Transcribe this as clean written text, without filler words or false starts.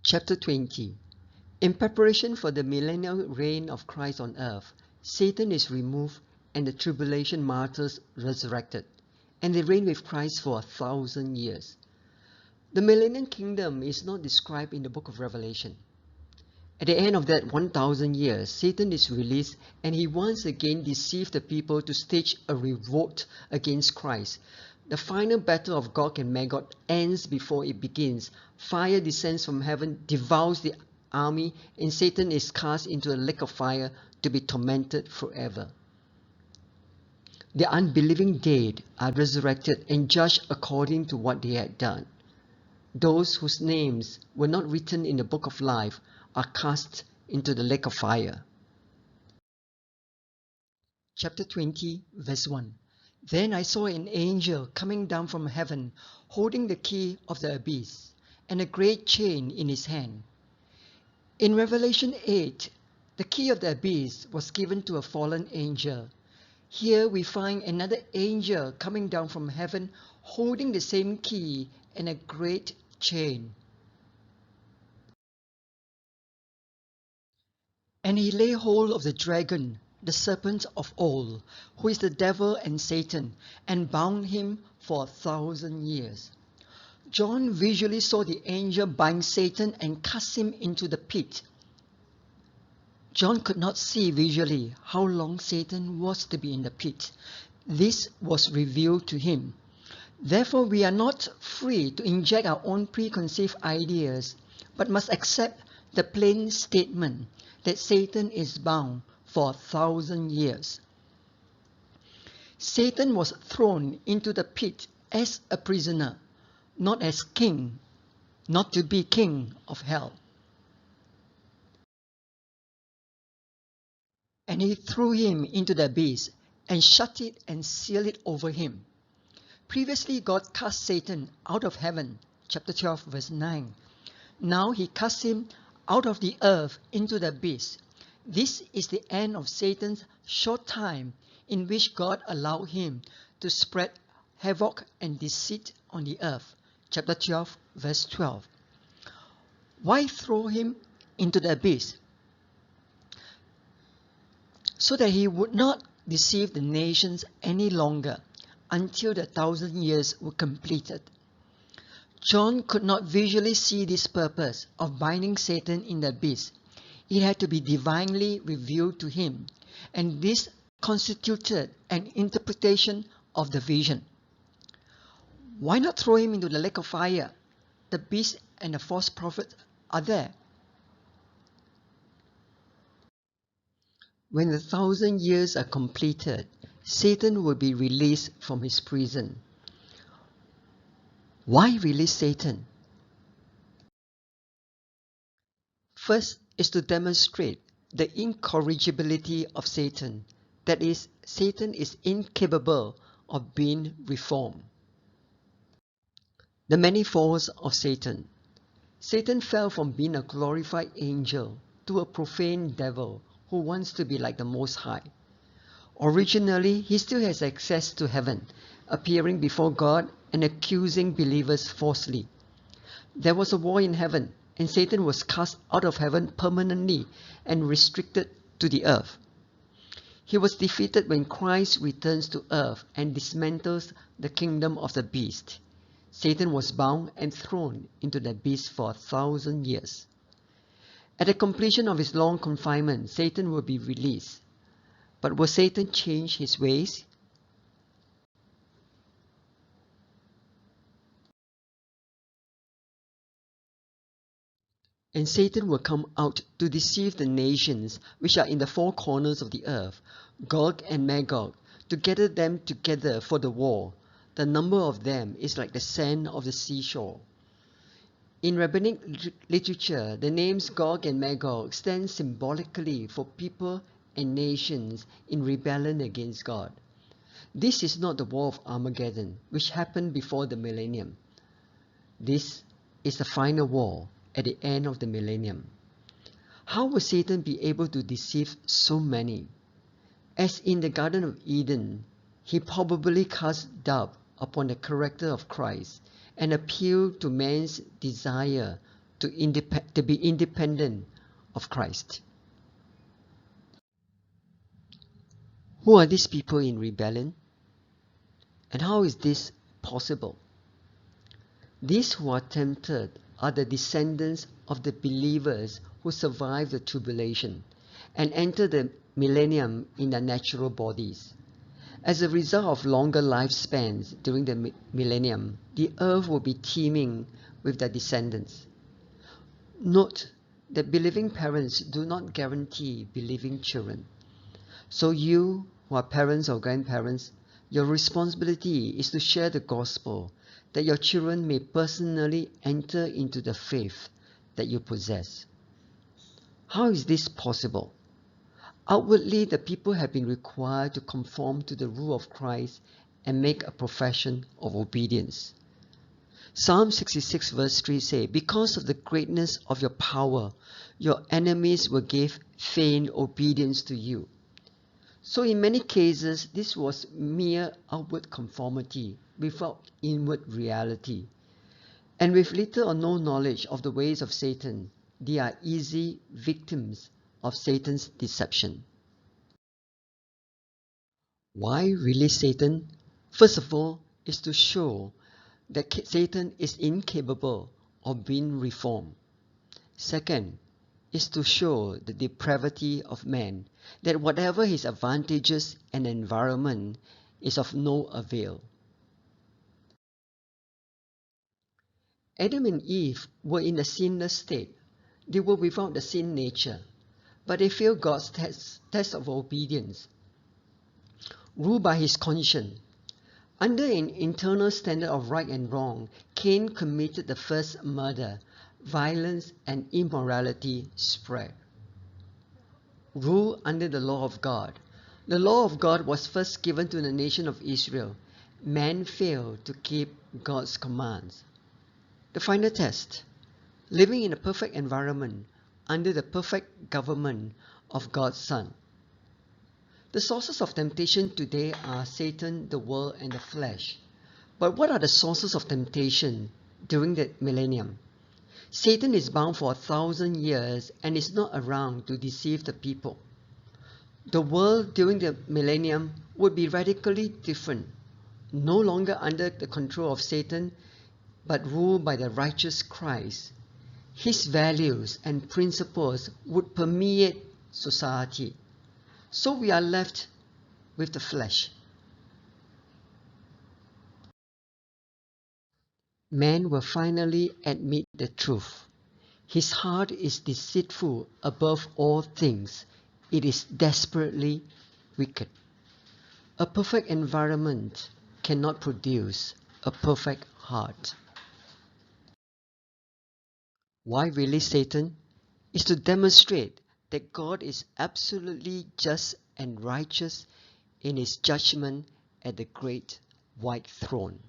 Chapter 20. In preparation for the millennial reign of Christ on earth, Satan is removed and the tribulation martyrs resurrected, and they reign with Christ for 1,000 years. The millennial kingdom is not described in the book of Revelation. At the end of that 1,000 years, Satan is released and he once again deceives the people to stage a revolt against Christ. The final battle of Gog and Magog ends before it begins. Fire descends from heaven, devours the army, and Satan is cast into a lake of fire to be tormented forever. The unbelieving dead are resurrected and judged according to what they had done. Those whose names were not written in the book of life are cast into the lake of fire. Chapter 20, verse 1. Then I saw an angel coming down from heaven, holding the key of the abyss, and a great chain in his hand. In Revelation 8, the key of the abyss was given to a fallen angel. Here we find another angel coming down from heaven, holding the same key and a great chain. And he laid hold of the dragon, the serpent of old, who is the devil and Satan, and bound him for 1,000 years. John visually saw the angel bind Satan and cast him into the pit. John could not see visually how long Satan was to be in the pit. This was revealed to him. Therefore, we are not free to inject our own preconceived ideas, but must accept the plain statement that Satan is bound for 1,000 years. Satan was thrown into the pit as a prisoner, not as king, not to be king of hell. And he threw him into the abyss and shut it and sealed it over him. Previously, God cast Satan out of heaven, chapter 12, verse 9. Now he cast him out of the earth into the abyss. This is the end of Satan's short time in which God allowed him to spread havoc and deceit on the earth. Chapter 12, verse 12. Why throw him into the abyss? So that he would not deceive the nations any longer until the 1,000 years were completed. John could not visually see this purpose of binding Satan in the abyss. It had to be divinely revealed to him, and this constituted an interpretation of the vision. Why not throw him into the lake of fire? The beast and the false prophet are there. When the 1,000 years are completed, Satan will be released from his prison. Why release Satan? First is to demonstrate the incorrigibility of Satan. That is, Satan is incapable of being reformed. The many falls of Satan. Satan fell from being a glorified angel to a profane devil who wants to be like the Most High. Originally, he still has access to heaven, appearing before God and accusing believers falsely. There was a war in heaven, and Satan was cast out of heaven permanently and restricted to the earth. He was defeated when Christ returns to earth and dismantles the kingdom of the beast. Satan was bound and thrown into the abyss for 1,000 years. At the completion of his long confinement, Satan will be released. But will Satan change his ways? And Satan will come out to deceive the nations which are in the four corners of the earth, Gog and Magog, to gather them together for the war. The number of them is like the sand of the seashore. In rabbinic literature, the names Gog and Magog stand symbolically for people and nations in rebellion against God. This is not the war of Armageddon, which happened before the millennium. This is the final war at the end of the millennium. How will Satan be able to deceive so many? As in the Garden of Eden, he probably cast doubt upon the character of Christ and appealed to man's desire to be independent of Christ. Who are these people in rebellion? And how is this possible? These who are tempted are the descendants of the believers who survived the tribulation and entered the millennium in their natural bodies. As a result of longer lifespans during the millennium, the earth will be teeming with their descendants. Note that believing parents do not guarantee believing children. So you, who are parents or grandparents, your responsibility is to share the gospel that your children may personally enter into the faith that you possess. How is this possible? Outwardly, the people have been required to conform to the rule of Christ and make a profession of obedience. Psalm 66 verse 3 says, "Because of the greatness of your power, your enemies will give feigned obedience to you." So in many cases, this was mere outward conformity without inward reality. And with little or no knowledge of the ways of Satan, they are easy victims of Satan's deception. Why release Satan? First of all, is to show that Satan is incapable of being reformed. Second, is to show the depravity of man, that whatever his advantages and environment is of no avail. Adam and Eve were in a sinless state. They were without the sin nature, but they failed God's test of obedience. Ruled by his conscience, under an internal standard of right and wrong, Cain committed the first murder. Violence and immorality spread. Rule under the law of God. The law of God was first given to the nation of Israel. Man failed to keep God's commands. The final test. Living in a perfect environment under the perfect government of God's Son. The sources of temptation today are Satan, the world, and the flesh. But what are the sources of temptation during the millennium? Satan is bound for 1,000 years and is not around to deceive the people. The world during the millennium would be radically different, no longer under the control of Satan, but ruled by the righteous Christ. His values and principles would permeate society. So we are left with the flesh. Man will finally admit the truth. His heart is deceitful above all things. It is desperately wicked. A perfect environment cannot produce a perfect heart. Why release Satan? Is to demonstrate that God is absolutely just and righteous in his judgment at the great white throne.